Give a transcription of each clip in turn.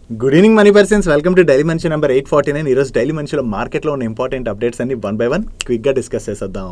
Good evening money persons, welcome to daily మనిషి number 849. ఈరోజు daily మనిషిలో మార్కెట్లో ఉన్న ఇంపార్టెంట్ అప్డేట్స్ అన్ని వన్ బై వన్ క్విక్గా డిస్కస్ చేసేద్దాం.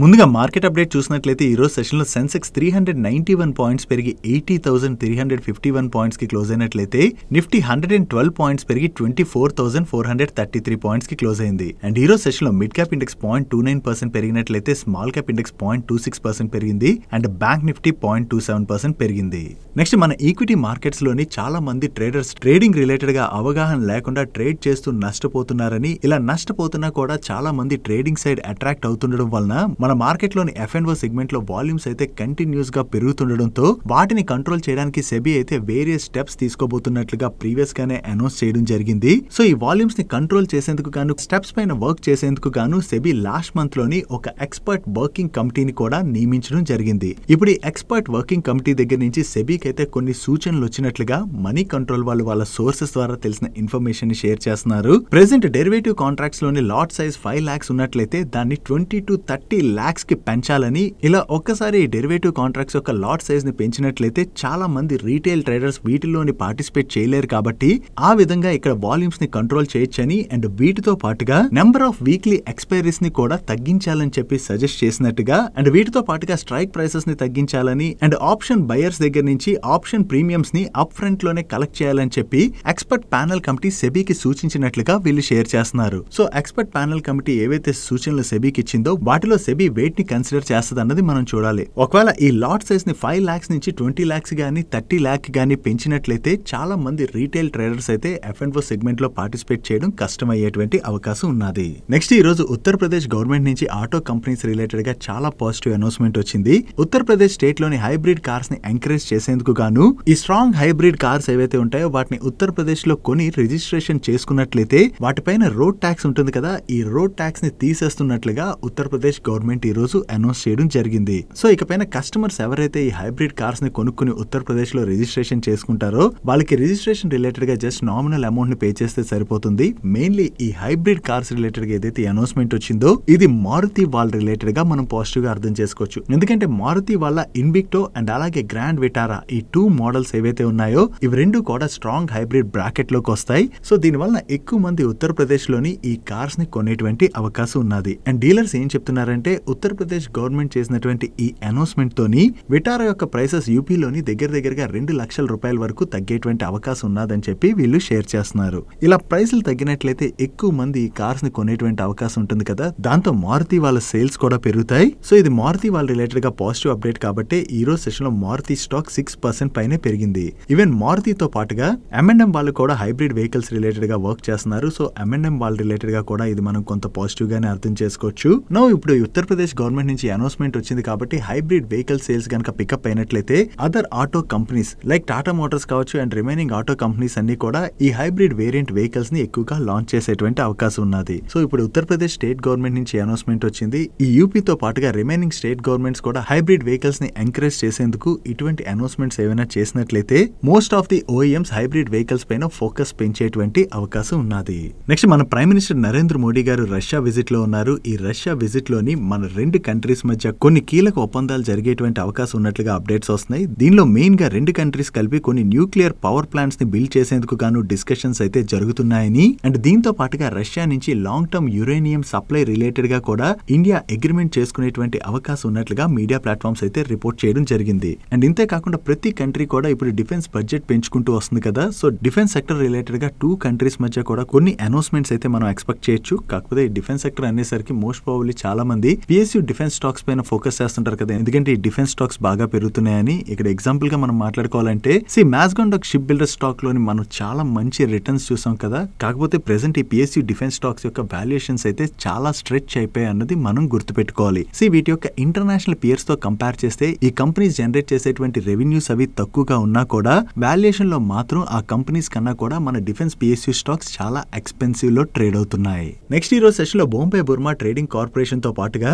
ముందుగా మార్కెట్ అప్డేట్ చూసినట్లయితే ఈ రోజు సెషన్లో సెన్సెక్స్ 391 పాయింట్స్ పెరిగి 80,351 పాయింట్స్కి క్లోజ్ అయినట్లయితే నిఫ్టీ 112 పాయింట్స్ పెరిగి 24,433 పాయింట్స్కి క్లోజ్ అయింది. అండ్ ఈ రోజు సెషన్లో మిడ్ క్యాప్ ఇండెక్స్ 0.29% పెరిగినట్లయితే స్మాల్ క్యాప్ ఇండెక్స్ 0.26% పెరిగింది. అండ్ బ్యాంక్ నిఫ్టీ 0.27% పెరిగింది. నెక్స్ట్ మన ఈక్విటీ మార్కెట్స్ లోని చాలా మంది ట్రేడర్స్ ట్రేడింగ్ రిలేటెడ్ గా అవగాహన లేకుండా ట్రేడ్ చేస్తూ నష్టపోతున్నారని, ఇలా నష్టపోతున్నా కూడా చాలా మంది ట్రేడింగ్ సైడ్ అట్రాక్ట్ అవుతుండడం వలన మన మార్కెట్ లోని F&O సెగ్మెంట్ లో వాల్యూమ్స్ అయితే కంటిన్యూస్ గా పెరుగుతుండడంతో వాటిని కంట్రోల్ చేయడానికి సెబీ అయితే వేరియస్ స్టెప్స్ తీసుకోబోతున్నట్లుగా ప్రీవియస్ గానే అనౌన్స్ చేయడం జరిగింది. సో ఈ వాల్యూమ్స్ ని కంట్రోల్ చేసేందుకు గాను స్టెప్స్ పైన వర్క్ చేసేందుకు గాను సెబీ లాస్ట్ మంత్ లోని ఒక ఎక్స్పర్ట్ వర్కింగ్ కమిటీని కూడా నియమించడం జరిగింది. ఇప్పుడు ఈ ఎక్స్పర్ట్ వర్కింగ్ కమిటీ దగ్గర నుంచి సెబీకి అయితే కొన్ని సూచనలు వచ్చినట్లుగా మనీ కంట్రోల్ వాళ్ళు వాళ్ళ సోర్సెస్ ద్వారా తెలిసిన ఇన్ఫర్మేషన్ ని షేర్ చేస్తున్నారు. ప్రెసెంట్ డెరివేటివ్ కాంట్రాక్ట్స్ లోని లాట్ సైజ్ 5 lakhs ఉన్నట్లయితే దాన్ని 20 to 30 lakhs కి పెంచాలని, ఇలా ఒక్కసారి డెరివేటివ్ కాంట్రాక్ట్స్ యొక్క లాట్ సైజ్ ని పెంచినట్లయితే చాలా మంది రీటైల్ ట్రేడర్స్ వీటిలోని పార్టిసిపేట్ చేయలేరు కాబట్టి ఆ విధంగా ఇక్కడ వాల్యూమ్స్ ని కంట్రోల్ చేయొచ్చని, అండ్ వీటితో పాటుగా నెంబర్ ఆఫ్ వీక్లీ ఎక్స్పైరీస్ ని కూడా తగ్గించాలని చెప్పి సజెస్ట్ చేసినట్టుగా, అండ్ వీటితో పాటుగా స్ట్రైక్ ప్రైసెస్ ని తగ్గించాలని, అండ్ ఆప్షన్ బయర్స్ దగ్గర నుంచి ఆప్షన్ ప్రీమియమ్స్ ని అప్ ఫ్రంట్ లోనే కలెక్ట్ చేయాలని చెప్పి ఎక్స్పర్ట్ ప్యానెల్ కమిటీ సెబీకి సూచించినట్లుగా వీళ్ళు షేర్ చేస్తున్నారు. సో ఎక్స్పర్ట్ ప్యానెల్ కమిటీ ఏవైతే సూచనలు సెబీకి ఇచ్చిందో వాటిలో సెబీ వెయిట్ ని కన్సిడర్ చేస్తుంది అన్నది మనం చూడాలి. ఒకవేళ ఈ లాట్ సైజ్ ని 5 lakhs నుంచి 20 lakhs గానీ 30 lakh గానీ పెంచినట్లయితే చాలా మంది రీటైల్ ట్రేడర్స్ అయితే F&O సెగ్మెంట్ లో పార్టిసిపేట్ చేయడం కష్టమయ్యేటువంటి అవకాశం ఉన్నది. నెక్స్ట్ ఈ రోజు ఉత్తరప్రదేశ్ గవర్నమెంట్ నుంచి ఆటో కంపెనీస్ రిలేటెడ్ గా చాలా పాజిటివ్ అనౌన్స్మెంట్ వచ్చింది. ఉత్తరప్రదేశ్ స్టేట్ లోని హైబ్రిడ్ కార్స్ ని ఎంకరేజ్ చేసేందుకు గాను ఈ స్ట్రాంగ్ హైబ్రిడ్ కార్స్ ఏవైతే ఉంటాయో వాటిని ఉత్తరప్రదేశ్ లో కొని రిజిస్ట్రేషన్ చేసుకున్నట్లయితే వాటిపైన రోడ్ ట్యాక్స్ ఉంటుంది కదా, ఈ రోడ్ ట్యాక్స్ ని తీసేస్తున్నట్లుగా ఉత్తరప్రదేశ్ గవర్నమెంట్ ఈ రోజు అనౌన్స్ చేయడం జరిగింది. సో ఇకపైన కస్టమర్స్ ఎవరైతే ఈ హైబ్రిడ్ కార్స్ ని కొనుక్కుని ఉత్తరప్రదేశ్ లో రిజిస్ట్రేషన్ చేసుకుంటారో వాళ్ళకి రిజిస్ట్రేషన్ రిలేటెడ్ గా జస్ట్ నామినల్ అమౌంట్ ని పే చేస్తే సరిపోతుంది. మెయిన్లీ ఈ హైబ్రిడ్ కార్స్ రిలేటెడ్ గా ఏదైతే అనౌన్స్మెంట్ వచ్చిందో ఇది మారుతి వాళ్ళ రిలేటెడ్ గా మనం పాజిటివ్ గా అర్థం చేసుకోవచ్చు. ఎందుకంటే మారుతి వాళ్ళ ఇన్విక్టో అండ్ అలాగే గ్రాండ్ విటారా ఈ 2 మోడల్స్ ఏవైతే ఉన్నాయో ఇవి రెండు కూడా స్ట్రాంగ్ హైబ్రిడ్ బ్రాకెట్ లోకి వస్తాయి. సో దీని వలన ఎక్కువ మంది ఉత్తరప్రదేశ్ లోని ఈ కార్స్ ని కొనేటువంటి అవకాశం ఉన్నది. అండ్ డీలర్స్ ఏం చెప్తున్నారంటే ఉత్తరప్రదేశ్ గవర్నమెంట్ చేసినటువంటి ఈ అనౌన్స్మెంట్ తోని విటారా యొక్క ప్రైసెస్ యూపీలోని దగ్గరగా 2 లక్షల రూపాయల వరకు తగ్గేటువంటి అవకాశం ఉన్నదని చెప్పి వీళ్ళు షేర్ చేస్తున్నారు. ఇలా ప్రైసులు తగ్గినట్లయితే ఎక్కువ మంది ఈ కార్స్ ని కొనేటువంటి అవకాశం ఉంటుంది కదా, దాంతో మారుతి వాళ్ళ సేల్స్ కూడా పెరుగుతాయి. సో ఇది మారుతి వాళ్ళ రిలేటెడ్ గా పాజిటివ్ అప్డేట్ కాబట్టి ఈ రోజు సెషన్ లో మారుతి స్టాక్ 6% పైనే పెరిగింది. ఈవెన్ మారుతితో పాటుగా M&M వాళ్ళు కూడా హైబ్రిడ్ వెహికల్స్ రిలేటెడ్ గా వర్క్ చేస్తున్నారు. సో M&M వాళ్ళ రిలేటెడ్ గా కూడా ఇది మనం కొంత పాజిటివ్ గానే అర్థం చేసుకోవచ్చు. నో ఇప్పుడు ఉత్తరప్రదేశ్ గవర్నమెంట్ నుంచి అనౌన్స్మెంట్ వచ్చింది కాబట్టి హైబ్రిడ్ వెహికల్ సేల్స్ గనక పికప్ అయినట్లయితే other auto companies like Tata Motors కావచ్చు అండ్ రిమైనింగ్ ఆటో కంపెనీస్ అన్ని కూడా ఈ హైబ్రిడ్ వేరియంట్ వెహికల్స్ ని ఎక్కువగా లాంచ్ చేసేటువంటి అవకాశం ఉన్నది. సో ఇప్పుడు ఉత్తరప్రదేశ్ స్టేట్ గవర్నమెంట్ నుంచి అనౌన్స్మెంట్ వచ్చింది. ఈ యూపీతో పాటుగా రిమైనింగ్ స్టేట్ గవర్నమెంట్స్ కూడా హైబ్రిడ్ వెహికల్స్ ని ఎంకరేజ్ చేసేందుకు ఇటువంటి అనౌన్స్మెంట్స్ ఏమైనా చేసినట్లయితే most of the ఓఈఎంస్ hybrid vehicles పైన ఫోకస్ పెంచేటువంటి అవకాశం ఉన్నది. నెక్స్ట్ మన ప్రైమ్ మినిస్టర్ నరేంద్ర మోడీ గారు రష్యా విజిట్ లో ఉన్నారు. ఈ రష్యా విజిట్ లోని మన 2 కంట్రీస్ మధ్య కొన్ని కీలక ఒప్పందాలు జరిగేటువంటి అవకాశం ఉన్నట్లుగా అప్డేట్స్ వస్తున్నాయి. దీనిలో మెయిన్ గా 2 కంట్రీస్ కలిపి కొన్ని న్యూక్లియర్ పవర్ ప్లాంట్స్ ని బిల్డ్ చేసేందుకు గాను డిస్కషన్స్ అయితే జరుగుతున్నాయని, అండ్ దీంతో పాటుగా రష్యా నుంచి long term uranium supply related గా కూడా ఇండియా అగ్రిమెంట్ చేసుకునేటువంటి అవకాశం ఉన్నట్లుగా మీడియా ప్లాట్ఫామ్స్ అయితే రిపోర్ట్ చేయడం జరిగింది. అండ్ ఇంతే కాకుండా ప్రతి కంట్రీ కూడా ఇప్పుడు డిఫెన్స్ బడ్జెట్ పెంచుకుంటూ వస్తుంది కదా, సో డిఫెన్స్ సెక్టర్ రిలేటెడ్ గా 2 కంట్రీస్ మధ్య కూడా కొన్ని అనౌన్స్మెంట్స్ అయితే మనం ఎక్స్పెక్ట్ చేయొచ్చు. కాకపోతే ఈ డిఫెన్స్ సెక్టర్ అనేసరికి మోస్ట్ ప్రాబబ్లీ చాలా మంది PSU డిఫెన్స్ స్టాక్స్ పైన ఫోకస్ చేస్తుంటారు కదా, ఎందుకంటే ఈ డిఫెన్స్ స్టాక్స్ బాగా పెరుగుతున్నాయని. ఇక్కడ ఎగ్జాంపుల్ గా మనం మాట్లాడుకోవాలంటే మ్యాస్గాండాక్ షిప్ బిల్డర్ స్టాక్ లోని మనం చాలా మంచి రిటర్న్స్ చూసాం కదా. కాకపోతే ప్రెసెంట్ ఈ PSU డిఫెన్స్ స్టాక్స్ యొక్క వాల్యుయేషన్స్ అయితే చాలా స్ట్రెచ్ అయిపోయాయి అన్నది మనం గుర్తుపెట్టుకోవాలి. వీటి యొక్క ఇంటర్నేషనల్ పియర్స్ తో కంపేర్ చేస్తే ఈ కంపెనీస్ జనరేట్ చేసేటువంటి రెవెన్యూస్ అవి తక్కువగా ఉన్నా కూడా వాల్యుయేషన్ లో మాత్రం ఆ కంపెనీస్ కన్నా కూడా మన డిఫెన్స్ PSU స్టాక్స్ చాలా ఎక్స్పెన్సివ్ లో ట్రేడ్ అవుతున్నాయి. నెక్స్ట్ ఈ రోజు సెషన్ లో బొంబాయి బుర్మా ట్రేడింగ్ కార్పొరేషన్ తో పాటుగా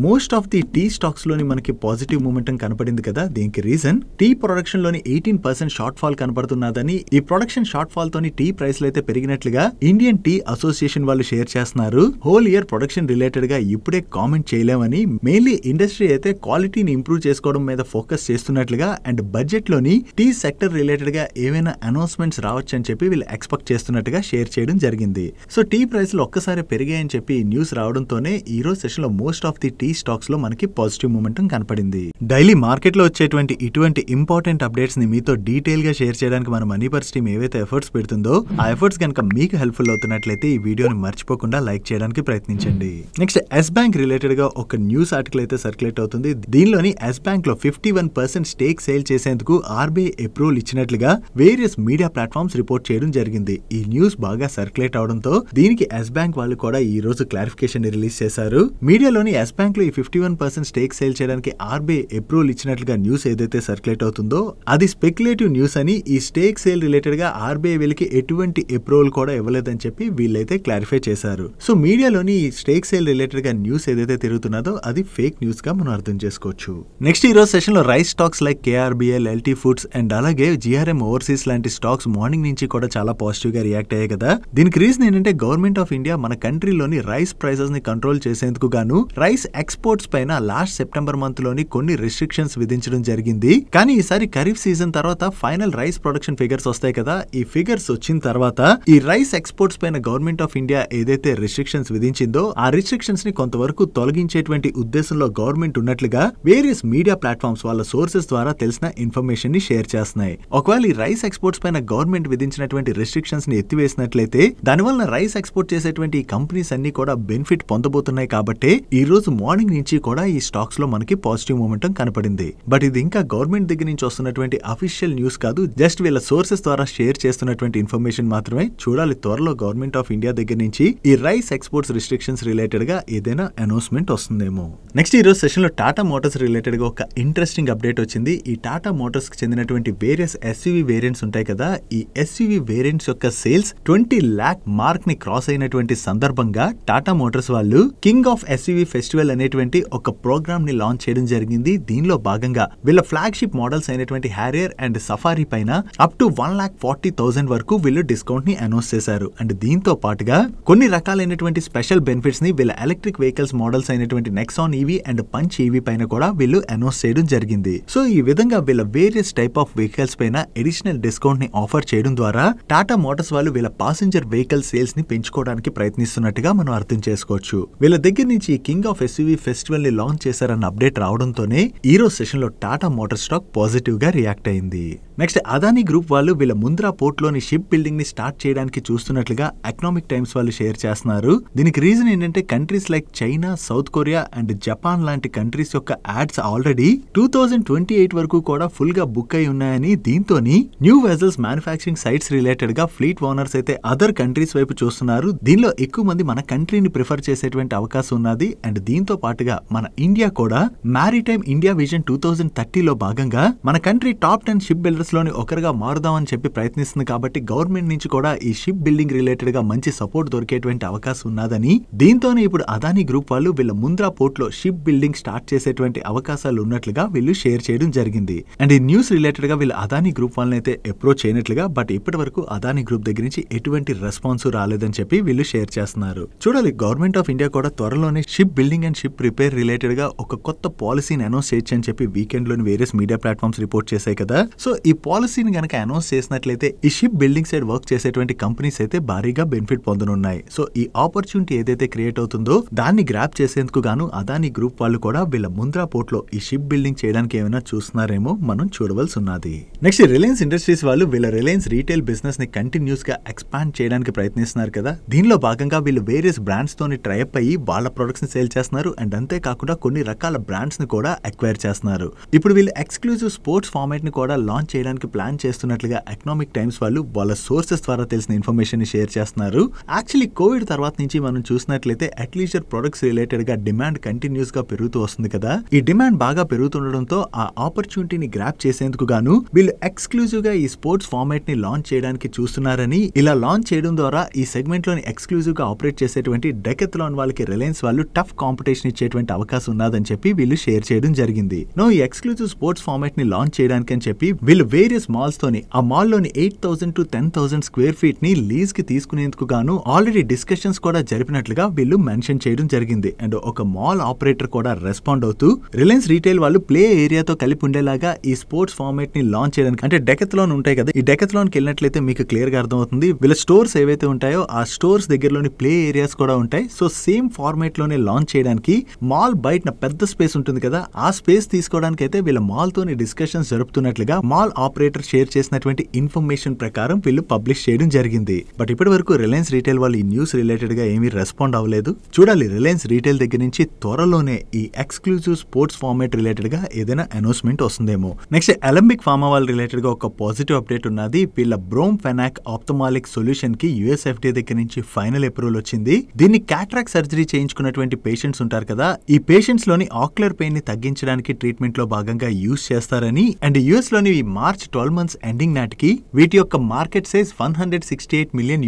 most of the tea stocks లోని మనకి పాజిటివ్ మూమెంటం కనపడింది కదా. దీనికి రీజన్ టీ ప్రొడక్షన్ లోని 18% షార్ట్ ఫాల్ కనపడుతున్నదని, ఈ ప్రొడక్షన్ షార్ట్ ఫాల్ తోని టీ ప్రైస్లు అయితే పెరిగినట్లుగా ఇండియన్ టీ అసోసియేషన్ వాళ్ళు షేర్ చేస్తున్నారు. హోల్ ఇయర్ ప్రొడక్షన్ రిలేటెడ్ గా ఇప్పుడే కామెంట్ చేయలేమని, మెయిన్లీ ఇండస్ట్రీ అయితే క్వాలిటీని ఇంప్రూవ్ చేసుకోవడం మీద ఫోకస్ చేస్తున్నట్లుగా అండ్ బడ్జెట్ లోని టీ సెక్టర్ రిలేటెడ్ గా ఏవైనా అనౌన్స్మెంట్స్ రావచ్చు అని చెప్పి వీళ్ళు ఎక్స్పెక్ట్ చేస్తున్నట్టుగా షేర్ చేయడం జరిగింది. సో టీ ప్రైస్లు ఒక్కసారి పెరిగాయని చెప్పి న్యూస్ రావడంతోనే ఈ రోజు సెషన్ లో most of the tea stocks లో మనకి పాజిటివ్ మూమెంటం కనపడింది. డైలీ మార్కెట్ లో వచ్చేటువంటి ఇటువంటి ఇంపార్టెంట్ అప్డేట్స్ ని మీతో డీటెయిల్ గా షేర్ చేయడానికి మన మనీపర్స్ టీమ్ ఏవైతే ఎఫర్ట్స్ పెడుతుందో ఆ ఎఫర్ట్స్ కనుక మీకు హెల్ప్ఫుల్ అవుతున్నట్లయితే ఈ వీడియోని మర్చిపోకుండా లైక్ చేయడానికి ప్రయత్నించండి. నెక్స్ట్ ఎస్ బ్యాంక్ రిలేటెడ్ గా ఒక న్యూస్ ఆర్టికల్ అయితే సర్క్యులేట్ అవుతుంది. దీనిలోని ఎస్ బ్యాంక్ లో 51% స్టేక్ సేల్ చేసేందుకు ఆర్బీఐ అప్రూవల్ ఇచ్చినట్లుగా వేరియస్ మీడియా ప్లాట్ఫామ్స్ రిపోర్ట్ చేయడం జరిగింది. ఈ న్యూస్ బాగా సర్క్యులేట్ అవడంతో దీనికి ఎస్ బ్యాంక్ వాళ్ళు కూడా ఈ రోజు క్లారిఫికేషన్ రిలీజ్ చేశారు. మీడియాలోని ఎస్ బ్యాంక్ లో ఈ 51% స్టేక్ సేల్ చేయడానికి ఆర్బీఐ అప్రూవల్ ఇచ్చినట్లుగా న్యూస్ ఏదైతే సర్క్యులేట్ అవుతుందో అది స్పెక్యులేటివ్ న్యూస్ అని, ఈ స్టేక్ సేల్ రిలేటెడ్ గా ఆర్బీఐ వీళ్ళకి ఎటువంటి అప్రూవల్ కూడా ఇవ్వలేదని చెప్పి వీళ్ళైతే క్లారిఫై చేశారు. సో మీడియాలోని ఈ స్టేక్ సేల్ రిలేటెడ్ గా న్యూస్ ఏదైతే తిరుగుతున్నదో అది ఫేక్ న్యూస్ గా మనం అర్థం చేసుకోవచ్చు. నెక్స్ట్ ఈ రోజు సెషన్ లో rice stocks like KRBL, LT foods and అలాగే జిఆర్ఎం ఓవర్సీస్ లాంటి స్టాక్స్ మార్నింగ్ నుంచి కూడా చాలా పాజిటివ్ గా రియాక్ట్ అయ్యాయి కదా. దీనికి రీజన్ ఏంటంటే గవర్నమెంట్ ఆఫ్ ఇండియా మన కంట్రీలోని రైస్ ప్రైసెస్ ని కంట్రోల్ చేసేందుకు గాను రైస్ ఎక్స్పోర్ట్స్ పైన లాస్ట్ సెప్టెంబర్ మంత్ లోని కొన్ని రిస్ట్రిక్షన్స్ విధించడం జరిగింది. కానీ ఈసారి ఖరీఫ్ సీజన్ తర్వాత ఫైనల్ రైస్ ప్రొడక్షన్ ఫిగర్స్ వస్తాయి కదా. ఈ ఫిగర్స్ వచ్చిన తర్వాత ఈ రైస్ ఎక్స్పోర్ట్స్ పైన గవర్నమెంట్ ఆఫ్ ఇండియా ఏదైతే రిస్ట్రిక్షన్స్ విధించిందో ఆ రిస్ట్రిక్షన్స్ ని కొంతవరకు తొలగించేటువంటి ఉద్దేశంలో గవర్నమెంట్ ఉన్నట్లుగా వేరియస్ మీడియా ప్లాట్ఫామ్స్ వాళ్ళ సోర్సెస్ ద్వారా తెలిసిన ఇన్ఫర్మేషన్ ని షేర్ చేస్తున్నాయి. ఒకవేళ ఈ రైస్ ఎక్స్పోర్ట్స్ పైన గవర్నమెంట్ విధించినటువంటి రిస్ట్రిక్షన్స్ ని ఎత్తివేసినట్లయితే దానివల్ల రైస్ ఎక్స్పోర్ట్ చేసేటువంటి ఈ కంపెనీస్ అన్ని కూడా బెనిఫిట్ పొందబోతున్నాయి. కాబట్టి ఈ రోజు మార్నింగ్ నుంచి కూడా ఈ స్టాక్స్ లో మనకి పాజిటివ్ మూమెంటం కనపడింది. బట్ ఇది ఇంకా గవర్నమెంట్ దగ్గర నుంచి వస్తున్నటువంటి అఫీషియల్ న్యూస్ కాదు, జస్ట్ వీళ్ళ సోర్సెస్ ద్వారా షేర్ చేస్తున్నటువంటి ఇన్ఫర్మేషన్ మాత్రమే. చూడాలి త్వరలో గవర్నమెంట్ ఆఫ్ ఇండియా దగ్గర నుంచి ఈ రైస్ ఎక్స్పోర్ట్స్ రిస్ట్రిక్షన్స్ రిలేటెడ్ గా ఏదైనా అనౌన్స్మెంట్ వస్తుందేమో. నెక్స్ట్ ఈ రోజు సెషన్ లో టాటా మోటార్స్ రిలేటెడ్ గా ఒక ఇంట్రెస్టింగ్ అప్డేట్ వచ్చింది. ఈ టాటా మోటార్స్ కి చెందినటువంటి వేరియస్ ఎస్యూవీ వేరియంట్స్ ఉంటాయి కదా. ఈ ఎస్యూవీ వేరియంట్స్ యొక్క సేల్స్ 20 lakh మార్క్ ని క్రాస్ అయినటువంటి సందర్భంగా టాటా మోటార్స్ వాళ్ళు కింగ్ ఆఫ్ ఎస్యూవీ ఫెస్టివల్ అనేటువంటి ఒక ప్రోగ్రామ్ ని లాంచ్ చేయడం జరిగింది. దీనిలో భాగంగా వీళ్ళ ఫ్లాగ్షిప్ మోడల్స్ అయినటువంటి హ్యారియర్ అండ్ సఫారీ పైన అప్ టు 1,40,000 వరకు వీళ్ళు డిస్కౌంట్ ని అనౌన్స్ చేశారు. అండ్ దీంతో పాటుగా కొన్ని రకాలైనటువంటి స్పెషల్ బెనిఫిట్స్ ని వీళ్ళ ఎలక్ట్రిక్ వెహికల్స్ మోడల్స్ అయినటువంటి Nexon EV and punch EV పైన కూడా వీళ్ళు అనౌన్స్ చేయడం జరిగింది. సో ఈ విధంగా వీళ్ళ వేరియస్ టైప్ ఆఫ్ వెహికల్స్ పైన అడిషనల్ డిస్కౌంట్ ని ఆఫర్ చేయడం ద్వారా టాటా మోటార్స్ వాళ్ళు వీళ్ళ పాసెంజర్ వెహికల్ సేల్స్ ని పెంచుకోవడానికి ప్రయత్నిస్తున్నట్టుగా మనం అర్థం చేసుకోవచ్చు. వీళ్ళ దగ్గర నుంచి కింగ్ ఆఫ్ ఎస్యూవీ ఫెస్టివల్ ని లాంచ్ చేశారన్న అప్డేట్ రావడంతోనే ఈ రోజు సెషన్ లో టాటా మోటార్ స్టాక్ పాజిటివ్ గా రియాక్ట్ అయింది. నెక్స్ట్ అదానీ గ్రూప్ వాళ్ళు వీళ్ళ ముంద్రా పోర్ట్ లోని షిప్ బిల్డింగ్ ని స్టార్ట్ చేయడానికి చూస్తున్నట్లుగా ఎకనామిక్ టైమ్స్ వాళ్ళు షేర్ చేస్తున్నారు. దీనికి రీజన్ ఏంటంటే countries like China, South Korea and Japan లాంటి కంట్రీస్ యొక్క యాడ్స్ ఆల్రెడీ 2028 వరకు కూడా ఫుల్ గా బుక్ అయి ఉన్నాయని, దీంతో new vessels manufacturing sites related గా ఫ్లీట్ ఓనర్స్ అయితే అదర్ కంట్రీస్ వైపు చూస్తున్నారు. దీనిలో ఎక్కువ మంది మన కంట్రీని ప్రిఫర్ చేసేటువంటి అవకాశం ఉన్నది. అండ్ దీంతో పాటుగా మన ఇండియా కూడా మ్యారిటైమ్ ఇండియా విజన్ 2030 లో భాగంగా మన కంట్రీ టాప్ 10 షిప్ బిల్డర్స్ లోని ఒకరుగా మారుదామని చెప్పి ప్రయత్నిస్తుంది. కాబట్టి గవర్నమెంట్ నుంచి కూడా ఈ షిప్ బిల్డింగ్ రిలేటెడ్ గా మంచి సపోర్ట్ దొరికేటువంటి అవకాశం ఉన్నదని, దీంతోనే ఇప్పుడు అదానీ గ్రూప్ వాళ్ళు వీళ్ళ ముంద్రా పోర్ట్ లో షిప్ బిల్డింగ్ స్టార్ట్ చేసేటువంటి అవకాశాలు ఉన్నట్లుగా వీళ్ళు షేర్ చేయడం జరిగింది. అండ్ ఈ న్యూస్ రిలేటెడ్ గా వీళ్ళ అదానీ గ్రూప్ వాళ్ళని అయితే అప్రోచ్ అయినట్లుగా, బట్ ఇప్పటి వరకు అదానీ గ్రూప్ దగ్గర నుంచి ఎటువంటి రెస్పాన్స్ రాలేదని చెప్పి వీళ్ళు షేర్ చేస్తున్నారు. చూడాలి గవర్నమెంట్ ఆఫ్ ఇండియా కూడా త్వరలోనే ship building and ship repair related గా ఒక కొత్త పాలసీని అనౌన్స్ చేయొచ్చు అని చెప్పి వీకెండ్ లోని వేరియస్ మీడియా ప్లాట్ఫామ్స్ రిపోర్ట్ చేశాయి కదా. సో ఈ పాలసీని గనక అనౌన్స్ చేసినట్లయితే ఈ షిప్ బిల్డింగ్ సైడ్ వర్క్ చేసేటువంటి కంపెనీస్ అయితే భారీగా బెనిఫిట్ పొందనున్నాయి. సో ఈ ఆపర్చునిటీ ఏదైతే క్రియేట్ అవుతుందో దాన్ని గ్రాప్ చేసేందుకు గాను అదానీ గ్రూప్ వాళ్ళు కూడా వీళ్ళ ముంద్రా పోర్ట్ లో ఈ షిప్ బిల్డింగ్ చేయడానికి ఏమైనా చూస్తున్నారేమో మనం చూడవలసి ఉన్నది. నెక్స్ట్ రిలయన్స్ ఇండస్ట్రీస్ వాళ్ళు వీళ్ళ రిలయన్స్ రీటైల్ బిజినెస్ ని కంటిన్యూస్ గా ఎక్స్పాండ్ చేయడానికి ప్రయత్నిస్తున్నారు కదా. దీనిలో భాగంగా వీళ్ళు వేరియస్ బ్రాండ్స్ తోని ట్రైప్ అయ్యి వాళ్ళ ప్రొడక్ట్స్ ని సేల్ చేస్తున్నారు. అండ్ అంతేకాకుండా కొన్ని రకాల బ్రాండ్స్ ని కూడా అక్వైర్ చేస్తున్నారు. ఇప్పుడు వీళ్ళు ఎక్స్క్లూజివ్ స్పోర్ట్స్ ఫార్మాట్ ని కూడా లాంచ్ చేయడానికి ప్లాన్ చేస్తున్నట్లుగా ఎకనామిక్ టైమ్స్ వాళ్ళు వాళ్ళ సోర్సెస్ ద్వారా తెలిసిన ఇన్ఫర్మేషన్ ని షేర్ చేస్తున్నారు. యాక్చువల్లీ కోవిడ్ తర్వాత నుంచి మనం చూసినట్లయితే అట్లీజర్ ప్రొడక్ట్స్ రిలేటెడ్ గా డిమాండ్ కంటిన్యూస్ గా పెరుగుతూ వస్తుంది కదా. ఈ డిమాండ్ బాగా పెరుగుతుండడంతో ఆ ఆపర్చునిటీని గ్రాప్ చేసేందుకు గాను వీళ్ళు ఎక్స్క్లూజివ్ గా ఈ స్పోర్ట్స్ ఫార్మాట్ ని లాంచ్ చేయడానికి చూస్తున్నారని, ఇలా లాంచ్ చేయడం ద్వారా ఈ సెగ్మెంట్ లోని ఎక్స్క్లూజివ్ గా ఆపరేట్ చేసేటువంటి డెకాథ్లాన్ వాళ్ళకి రిలయన్స్ వాళ్ళు టఫ్ కాంపిటీషన్ ఇచ్చేటువంటి అవకాశం ఉన్నదని చెప్పి వీళ్ళు షేర్ చేయడం జరిగింది. ఈ ఎక్స్క్లూజివ్ స్పోర్ట్స్ ఫార్మాట్ ని లాంచ్ చేయడానికి అని చెప్పి వీళ్ళు వేరియస్ మాల్స్ తోని ఆ మాల్ లోని 8,000 to 10,000 స్క్వేర్ ఫీట్ ని లీజ్ కి తీసుకునేందుకు గాను ఆల్రెడీ డిస్కషన్స్ కూడా జరిపినట్లుగా వీళ్ళు మెన్షన్ చేయడం జరిగింది. అండ్ ఒక మాల్ ఆపరేటర్ కూడా రెస్పాండ్ అవుతూ రిలయన్స్ రీటైల్ వాళ్ళు ప్లే ఏరియాతో కలిపి ఉండేలాగా ఈ స్పోర్ట్స్ ఫార్మాట్ ని లాంచ్ చేయడానికి, అంటే డెకాథ్లాన్ ఉంటాయి కదా, ఈ డెకాథ్లాన్ కి వెళ్ళినట్లయితే మీకు క్లియర్ గా అర్థమవుతుంది. వీళ్ళ స్టోర్స్ ఏవైతే ఉంటాయో ఆ స్టోర్స్ దగ్గరలోని ప్లే ఏరియాస్ కూడా ఉంటాయి. సో సేమ్ ఫార్మాట్ లోనే లాంచ్ చేయడానికి మాల్ బయట పెద్ద స్పేస్ ఉంటుంది కదా, ఆ స్పేస్ తీసుకోవడానికి అయితే వీళ్ళ మాల్ తోని డిస్కషన్స్ జరుపుతున్నట్లుగా మాల్ ఆపరేటర్ షేర్ చేసినటువంటి ఇన్ఫర్మేషన్ ప్రకారం వీళ్ళు పబ్లిష్ చేయడం జరిగింది. బట్ ఇప్పటి వరకు రిలయన్స్ రీటైల్ వాళ్ళు ఈ న్యూస్ రిలేటెడ్ గా ఏమీ రెస్పాండ్ అవ్వలేదు. చూడాలి రిలయన్స్ రీటైల్ దగ్గర నుంచి త్వరలోనే ఈ ఎక్స్క్లూజివ్ స్పోర్ట్స్ ఫార్మాట్ రిలేటెడ్ గా ఏదైనా అనౌన్స్మెంట్ వస్తుందేమో. నెక్స్ట్ అలంబిక్ ఫార్మా వాళ్ళ రిలేటెడ్ గా ఒక పాజిటివ్ అప్డేట్ ఉన్నది. వీళ్ళ బ్రోమ్ ఫెనాక్ ఆప్థమాలిక్ సొల్యూషన్ కి యుఎస్ఎఫ్డిఏ దగ్గర నుంచి ఫైనల్ అప్రూవల్ వచ్చింది. దీన్ని క్యాట్రాక్ట్ సర్జరీ చేయించుకున్నటువంటి పేషెంట్స్ ఉంటారు కదా, ఈ పేషెంట్స్ లోని ఆక్యులర్ పెయిన్ ని తగ్గించడానికి ట్రీట్మెంట్ లో భాగంగా యూజ్ చేస్తారని, అండ్ యుఎస్ లోని మార్చ్ 12 months ఎండింగ్ నాటికి వీటి యొక్క మార్కెట్ సైజ్ $168 million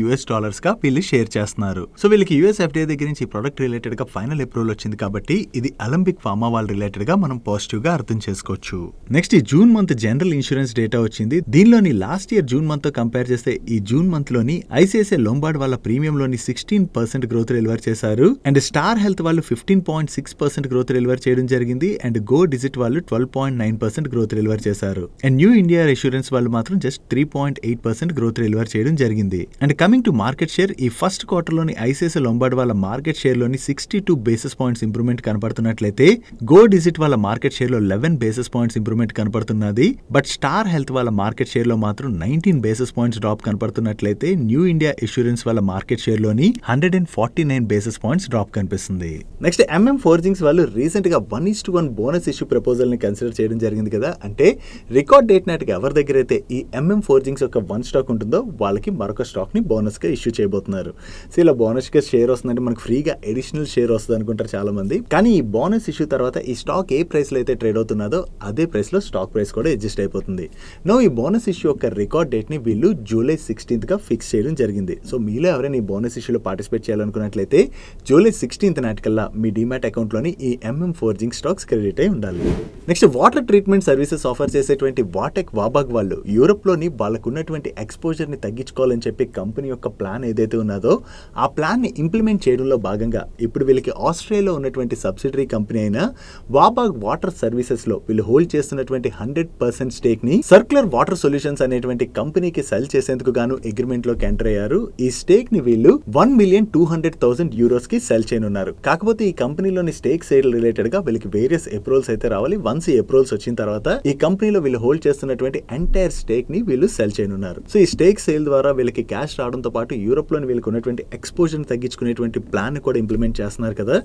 గా వీళ్ళు షేర్ చేస్తున్నారు. సో వీళ్ళకి యుఎస్ఎఫ్డిఏ దగ్గర నుంచి ప్రొడక్ట్ రిలేటెడ్ గా ఫైనల్ అప్రూవల్ వచ్చింది కాబట్టి ఇది అలంబిక్ ఫార్మా వాళ్ళ రిలేటెడ్ గా మనం పాజిటివ్ గా అర్థం చేసుకోవచ్చు. నెక్స్ట్ ఈ June month general insurance data వచ్చింది. దీనిలోని లాస్ట్ ఇయర్ జూన్ మంత్ తో కంపేర్ చేస్తే ఈ జూన్ మంత్ లోని ఐసిఐసిఐ లొంబార్డ్ వాళ్ళ ప్రీమియం లోని 16% గ్రోత్ డెలివర్ చేశారు. అండ్ స్టార్ హెల్త్ వాళ్ళు 15.6% గ్రోత్ డెలివర్ చేయడం జరిగింది. అండ్ గో డిజిట్ వాళ్ళు 12.9% గ్రోత్ డెలివర్ చేశారు. అండ్ న్యూ ఇండియా ఇన్సూరెన్స్ వాళ్ళు మాత్రం జస్ట్ 3.8% గ్రోత్ డెలివర్ చేయడం జరిగింది. And coming to market share, ఈ ఫస్ట్ క్వార్టర్ లోని ఐసిఐసిఐ లొంబార్డ్ వాళ్ళ మార్కెట్ షేర్ లోని 62 basis points ఇంప్రూవ్మెంట్ కనపడుతున్నట్లయితే గో డిజిట్ వాళ్ళ మార్కెట్ షేర్ లో 11 basis points ఇంప్రూవ్మెంట్ కనపడుతున్నది. బట్ స్టార్ హెల్త్ వాళ్ళ మార్కెట్ షేర్ లో మాత్రం 19 basis points డ్రాప్ కనపడుతున్నట్లయితే న్యూ ఇండియా ఇన్సూరెన్స్ వాళ్ళ మార్కెట్ షేర్ లోని 149 basis points డ్రాప్ కనిపిస్తుంది. నెక్స్ట్ MM Forgings వాళ్ళు రీసెంట్ గా 1:1 బోనస్ ఇష్యూ ప్రపోజల్ ని కన్సిడర్ చేయడం జరిగింది కదా. అంటే రికార్డ్ డేట్ నాటికి ఎవరి దగ్గర అయితే ఈ MM Forgings యొక్క 1 స్టాక్ ఉంటుందో వాళ్ళకి మరొక స్టాక్ ని బోనస్ గా ఇష్యూ చేయబోతున్నారు. సో ఇలా బోనస్ గా షేర్ వస్తుందంటే మనకు ఫ్రీగా అడిషనల్ షేర్ వస్తుంది అనుకుంటారు చాలా మంది. కానీ ఈ బోనస్ ఇష్యూ తర్వాత ఈ స్టాక్ ఏ ప్రైస్ లో అయితే ట్రేడ్ అవుతున్నదో అదే ప్రైస్ లో స్టాక్ ప్రైస్ కూడా అడ్జస్ట్ అయిపోతుంది. నో ఈ బోనస్ ఇష్యూ యొక్క రికార్డ్ డేట్ ని వీళ్ళు జూలై 16th గా ఫిక్స్ చేయడం జరిగింది. సో మీలో ఎవరైనా ఈ బోనస్ ఇష్యూలో పార్టిసిపేట్ చేయాలనుకున్నట్లయితే జూలై 16th నాటికల్లా మీ డిమాట్ అకౌంట్ లోని ఈ MM Forgings స్టాక్స్ క్రెడిట్ అయి ఉండాలి. Next water treatment services offer చేసేటువంటి వాటెక్ వాబాగ్ వాళ్ళు యూరోప్ లోని వాళ్ళకు ఉన్నటువంటి ఎక్స్పోజర్ ని తగ్గించుకోవాలని చెప్పి కంపెనీ యొక్క ప్లాన్ ఏదైతే ఉన్నదో ఆ ప్లాన్ ని ఇంప్లిమెంట్ చేయడంలో భాగంగా ఇప్పుడు వీళ్ళకి ఆస్ట్రేలియాలో ఉన్నటువంటి సబ్సిడరీ కంపెనీ అయిన వాబాగ్ వాటర్ సర్వీసెస్ లో వీళ్ళు హోల్డ్ చేస్తున్నటువంటి 100% స్టేక్ ని సర్క్యులర్ వాటర్ సొల్యూషన్స్ అనేటువంటి కంపెనీకి సెల్ చేసేందుకు గాను అగ్రిమెంట్ లోకి ఎంటర్ అయ్యారు. ఈ స్టేక్ ని వీళ్ళు €1,200,000 కి సెల్ చేయనున్నారు. కాకపోతే ఈ కంపెనీలోని స్టేక్ సేల్ రిలేటెడ్ గా వీళ్ళకి వేరియస్ అప్రూవల్స్ అయితే రావాలి. వన్స్ ఈ అప్రూవల్స్ వచ్చిన తర్వాత ఈ కంపెనీలో వీళ్ళు హోల్డ్ చేస్తున్నటువంటి ఎంటైర్ స్టేక్ ని వీళ్ళు సెల్ చేయనున్నారు. సో ఈ స్టేక్ సేల్ ద్వారా వీళ్ళకి క్యాష్ రావడంతో పాటు యూరోప్ లోని వీళ్ళకి ఉన్నటువంటి ఎక్స్పోజర్ ని తగ్గించుకునేటువంటి ప్లాన్ ని కూడా ఇంప్లిమెంట్ చేస్తున్నారు కదా.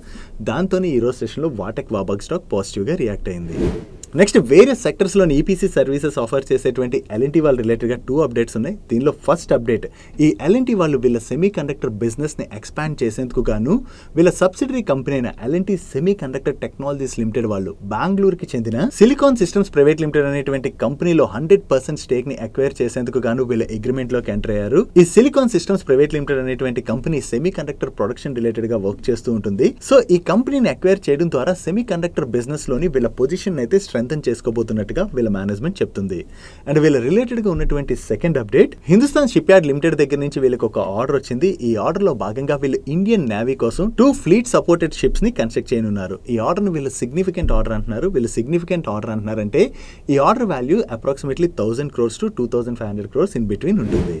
దాంతోనే ఈ రోజు సెషన్ లో వాటెక్ వాబాగ్ స్టాక్ పాజిటివ్ గా రియాక్ట్ అయింది. నెక్స్ట్ వేరియస్ సెక్టర్స్ లోని ఈపీసీ సర్వీసెస్ ఆఫర్ చేసేటువంటి ఎల్ఎన్టీ వాళ్ళ రిలేటెడ్ గా 2 అప్డేట్స్ ఉన్నాయి. దీనిలో ఫస్ట్ అప్డేట్, ఈ ఎల్ఎన్టీ వాళ్ళు వీళ్ళ సెమీ కండక్టర్ బిజినెస్ ని ఎక్స్పాండ్ చేసేందుకు గాను వీళ్ళ సబ్సిడరీ కంపెనీ అయిన L&T semiconductor technologies limited వాళ్ళు బెంగళూరుకి చెందిన సిలికాన్ సిస్టమ్స్ ప్రైవేట్ లిమిటెడ్ అనేటువంటి కంపెనీలో 100% స్టేక్ ని అక్వైర్ చేసేందుకు గాను వీళ్ళ అగ్రిమెంట్ లోకి ఎంటర్ అయ్యారు. ఈ సిలికాన్ సిస్టమ్స్ ప్రైవేట్ లిమిటెడ్ అనేటువంటి company semi conductor production related గా వర్క్ చేస్తూ ఉంటుంది. సో ఈ కంపెనీని అక్వైర్ చేయడం ద్వారా సెమీ కండక్టర్ బిజినెస్ లోని వీళ్ళ పొజిషన్ అయితే స్ట్రెంథన్ చేసుకోబోతున్నట్టుగా వీళ్ళ మేనేజ్మెంట్ చెప్తుంది. అండ్ వీళ్ళ రిలేటెడ్ గా ఉన్నటువంటి second update, Hindustan ship yard limited దగ్గర నుంచి వీళ్ళకి ఒక ఆర్డర్ వచ్చింది. ఈ ఆర్డర్ లో భాగంగా వీళ్ళు ఇండియన్ నేవీ కోసం 2 ఫ్లీట్ సపోర్టెడ్ షిప్స్ ని కన్స్ట్రక్ట్ చేయనున్నారు. ఈ ఆర్డర్ ని వీళ్ళు సిగ్నిఫికెంట్ ఆర్డర్ అంటున్నారు. వీళ్ళు సిగ్నిఫికెంట్ ఆర్డర్ అంటున్నారంటే ఈ order value approximately 1,000 crores to 2,500 crores in between ఉంటుంది.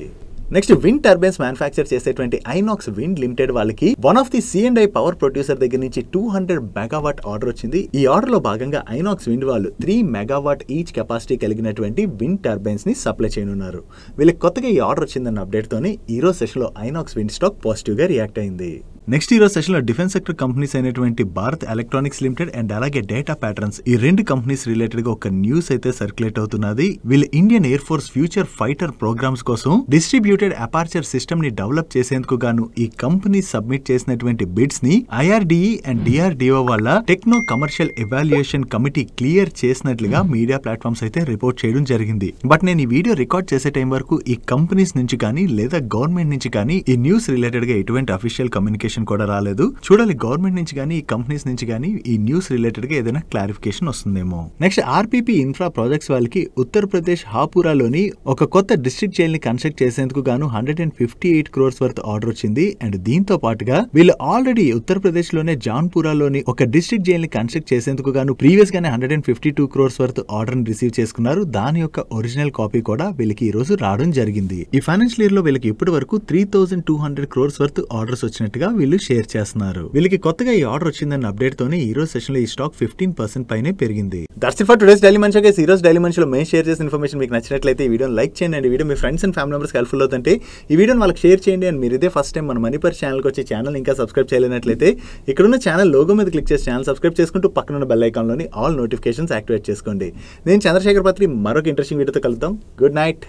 నెక్స్ట్ విండ్ టర్బైన్స్ మ్యానుఫ్యాక్చర్ చేసేటువంటి ఐనాక్స్ విండ్ లిమిటెడ్ వాళ్ళకి one of the C&I power producer దగ్గర నుంచి 200 మెగావాట్ ఆర్డర్ వచ్చింది. ఈ ఆర్డర్ లో భాగంగా ఐనాక్స్ విండ్ వాళ్ళు 3 మెగావాట్ ఈచ్ కెపాసిటీ కలిగినటువంటి విండ్ టర్బైన్స్ ని సప్లై చేయనున్నారు. వీళ్ళకి కొత్తగా ఈ ఆర్డర్ వచ్చిందన్న అప్డేట్ తోనే ఈ రోజు సెషన్ లో ఐనాక్స్ విండ్ స్టాక్ పాజిటివ్ గా రియాక్ట్ అయింది. నెక్స్ట్ ఈరోజు సెషన్ లో డిఫెన్స్ సెక్టర్ కంపెనీస్ అయినటువంటి భారత్ ఎలక్ట్రానిక్స్ లిమిటెడ్ అండ్ అలాగే డేటా ప్యాటర్న్స్ ఈ రెండు కంపెనీస్ రిలేటెడ్ గా ఒక న్యూస్ అయితే సర్క్యులేట్ అవుతున్నది. వీళ్ళు Indian air force future fighter programmes కోసం డిస్ట్రిబ్యూటెడ్ అపార్చర్ సిస్టమ్ ని డెవలప్ చేసేందుకు గాను ఈ కంపెనీ సబ్మిట్ చేసినటువంటి బిడ్స్ ని IRDE అండ్ DRDO వాళ్ళ techno commercial evaluation committee clear చేసినట్లుగా మీడియా ప్లాట్ఫామ్స్ అయితే రిపోర్ట్ చేయడం జరిగింది. బట్ నేను ఈ వీడియో రికార్డ్ చేసే టైం వరకు ఈ కంపెనీస్ నుంచి కానీ లేదా గవర్నమెంట్ నుంచి కానీ ఈ న్యూస్ రిలేటెడ్ గా ఎటువంటి అఫీషియల్ కమ్యూనికేషన్ కూడా రాలేదు. చూడాలి గవర్నమెంట్ నుంచి కానీ ఈ కంపెనీస్ నుంచి కానీ ఈ న్యూస్ రిలేటెడ్ గా ఏదైనా క్లారిఫికేషన్ వస్తుందేమో. నెక్స్ట్ RPP ఇన్ఫ్రా ప్రాజెక్ట్స్ వాళ్ళకి ఉత్తరప్రదేశ్ హాపురాలోని ఒక కొత్త డిస్ట్రిక్ట్ జైల్ ని కన్స్ట్రక్ట్ చేసేందుకు గాను 158 crores వర్త్ ఆర్డర్ వచ్చింది. అండ్ దీంతో పాటుగా వీళ్ళు ఆల్రెడీ ఉత్తరప్రదేశ్ లోనే జాన్పురాలోని ఒక డిస్ట్రిక్ట్ జైల్ ని కన్స్ట్రక్ట్ చేసేందుకు గాను ప్రీవియస్ గానే 152 crores వర్త్ ఆర్డర్ ని రిసీవ్ చేసుకున్నారు. దాని యొక్క ఒరిజినల్ కాపీ కూడా వీళ్ళకి ఈ రోజు రావడం జరిగింది. ఈ ఫైనాన్షియల్ ఇయర్ లో వీళ్ళకి ఇప్పటి వరకు 3200 crores వర్త్ ఆర్డర్స్ వచ్చినట్టుగా వీళ్ళు షేర్ చేస్తున్నారు. వీళ్ళకి కొత్తగా ఈ ఆర్డర్ వచ్చిందన్న అప్డేట్ తోనే ఈ రోజు సెషన్ లో ఈ స్టాక్ 15% పైనే పెరిగింది. That's it for today's daily munch guys. ఈ రోజు డైలీ మంచ్ లో మేము షేర్ చేసిన ఇన్ఫర్మేషన్ మీకు నచ్చినట్లయితే ఈ వీడియోని లైక్ చేయండి. అండ్ ఈ video me friends and family members helpful అవుతుంటే ఈ వీడియోని వాళ్ళకి షేర్ చేయండి. అండ్ మీరు ఇదే ఫస్ట్ టైం మన మనీపర్ ఛానల్కి వచ్చి ఛానల్ ఇంకా సబ్స్క్రైబ్ చేయలేనట్లయితే ఇక్కడున్న ఛానల్ లోగో మీద క్లిక్ చేసి ఛానల్ సబ్స్క్రైబ్ చేసుకుంటూ పక్కన బెల్ ఐకాన్ లోని ఆల్ నోటిఫికేషన్స్ యాక్టివేట్ చేసుకోండి. నేను చంద్రశేఖర్ పత్రి మరొక ఇంట్రెస్టింగ్ వీడియోతో కలుద్దాం. Good night.